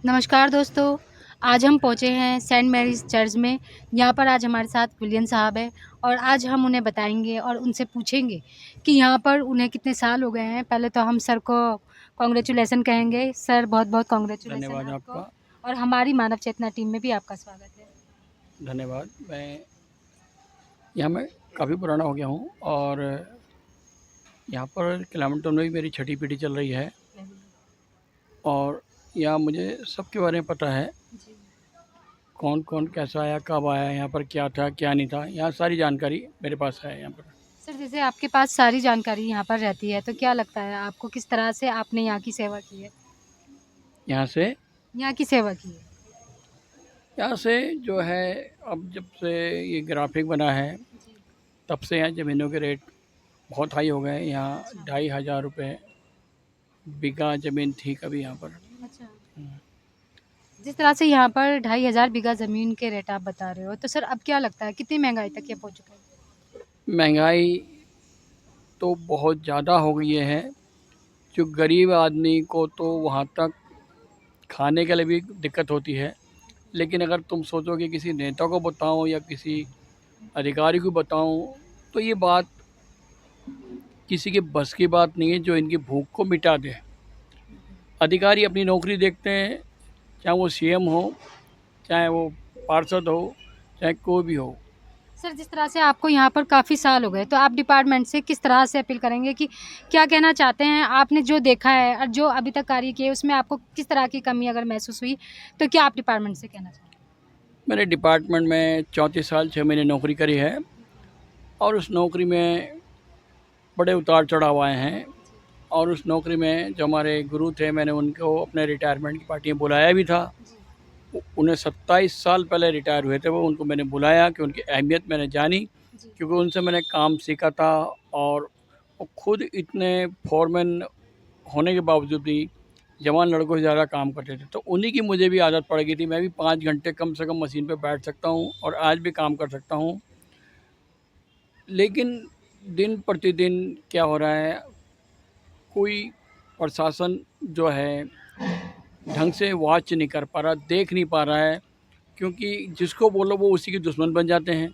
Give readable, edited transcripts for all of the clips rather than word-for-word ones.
नमस्कार दोस्तों, आज हम पहुँचे हैं सेंट मैरीज़ चर्च में। यहाँ पर आज हमारे साथ विलियन साहब हैं और आज हम उन्हें बताएँगे और उनसे पूछेंगे कि यहाँ पर उन्हें कितने साल हो गए हैं। पहले तो हम सर को कांग्रेचुलेसन कहेंगे। सर बहुत-बहुत कांग्रेचुलेसन धन्यवाद आपको आपका। और हमारी मानव चेतना टीम में भी आपका स्वागत है। धन्यवाद। मैं काफ़ी पुराना हो गया हूँ और यहाँ पर क्लामटन में भी मेरी छठी पीढ़ी चल रही है और यहाँ मुझे सबके बारे में पता है, जी। कौन कौन कैसा आया, कब आया, यहाँ पर क्या था क्या नहीं था, यहाँ सारी जानकारी मेरे पास है यहाँ पर। सर जैसे आपके पास सारी जानकारी यहाँ पर रहती है, तो क्या लगता है आपको किस तरह से आपने यहाँ की सेवा की है? यहाँ से यहाँ की सेवा की है? यहाँ से जो है, अब जब से ये ग्राफिक बना है जी। तब से यहाँ ज़मीनों के रेट बहुत हाई हो गए हैं। यहाँ अच्छा। 2,500 रुपये बीघा ज़मीन थी कभी यहाँ पर। अच्छा। जिस तरह से यहाँ पर 2,500 बीघा ज़मीन के रेट आप बता रहे हो, तो सर अब क्या लगता है कितनी महँगाई तक ये पहुँच चुका है? महंगाई तो बहुत ज़्यादा हो गई है। जो गरीब आदमी को तो वहाँ तक खाने के लिए भी दिक्कत होती है, लेकिन अगर तुम सोचो कि किसी नेता को बताऊं या किसी अधिकारी को बताऊं, तो ये बात किसी के बस की बात नहीं है जो इनकी भूख को मिटा दे। अधिकारी अपनी नौकरी देखते हैं, चाहे वो सीएम हो, चाहे वो पार्षद हो, चाहे कोई भी हो। सर जिस तरह से आपको यहाँ पर काफ़ी साल हो गए, तो आप डिपार्टमेंट से किस तरह से अपील करेंगे कि क्या कहना चाहते हैं? आपने जो देखा है और जो अभी तक कार्य किए, उसमें आपको किस तरह की कमी अगर महसूस हुई, तो क्या आप डिपार्टमेंट से कहना चाहेंगे? मैंने डिपार्टमेंट में 34 साल 6 महीने नौकरी करी है और उस नौकरी में बड़े उतार चढ़ाव आए हैं। और उस नौकरी में जो हमारे गुरु थे, मैंने उनको अपने रिटायरमेंट की पार्टी में बुलाया भी था। उन्हें 27 साल पहले रिटायर हुए थे वो, उनको मैंने बुलाया कि उनकी अहमियत मैंने जानी, क्योंकि उनसे मैंने काम सीखा था। और वो खुद इतने फोरमैन होने के बावजूद भी जवान लड़कों से ज़्यादा काम करते थे, तो उन्हीं की मुझे भी आदत पड़ गई थी। मैं भी 5 घंटे कम से कम मशीन पे बैठ सकता हूँ और आज भी काम कर सकता हूँ। लेकिन दिन प्रतिदिन क्या हो रहा है, कोई प्रशासन जो है ढंग से वॉच नहीं कर पा रहा, देख नहीं पा रहा है, क्योंकि जिसको बोलो वो उसी के दुश्मन बन जाते हैं।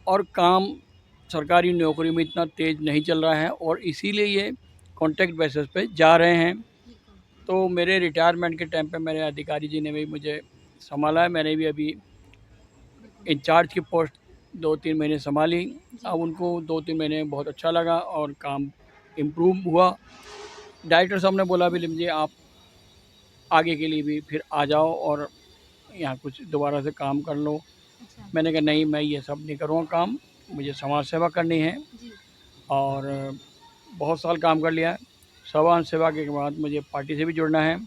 और काम सरकारी नौकरी में इतना तेज़ नहीं चल रहा है और इसीलिए ये कॉन्ट्रैक्ट बेसिस पे जा रहे हैं। तो मेरे रिटायरमेंट के टाइम पे मेरे अधिकारी जी ने भी मुझे संभाला है। मैंने भी अभी इंचार्ज की पोस्ट 2-3 महीने संभाली। अब उनको 2-3 महीने में बहुत अच्छा लगा और काम इम्प्रूव हुआ। डायरेक्टर साहब ने बोला, विलियम जी आप आगे के लिए भी फिर आ जाओ और यहाँ कुछ दोबारा से काम कर लो। अच्छा। मैंने कहा नहीं, मैं ये सब नहीं करूँगा काम, मुझे समाज सेवा करनी है। जी। और बहुत साल काम कर लिया है। समाज सेवा के बाद मुझे पार्टी से भी जुड़ना है।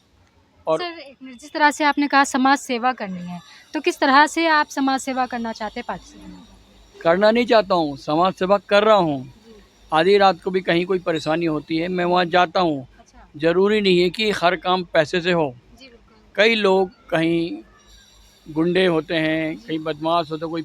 और सर एक मिनट, जिस तरह से आपने कहा समाज सेवा करनी है, तो किस तरह से आप समाज सेवा करना चाहते हैं, पार्टी से करना चाहते करना नहीं चाहता हूँ, समाज सेवा कर रहा हूँ। हैं? जी। आधी रात को भी कहीं कोई परेशानी होती है, मैं वहाँ जाता हूँ। अच्छा। ज़रूरी नहीं है कि हर काम पैसे से हो। जी, बिल्कुल। कई लोग कहीं गुंडे होते हैं, जी। कहीं बदमाश होते हैं, कोई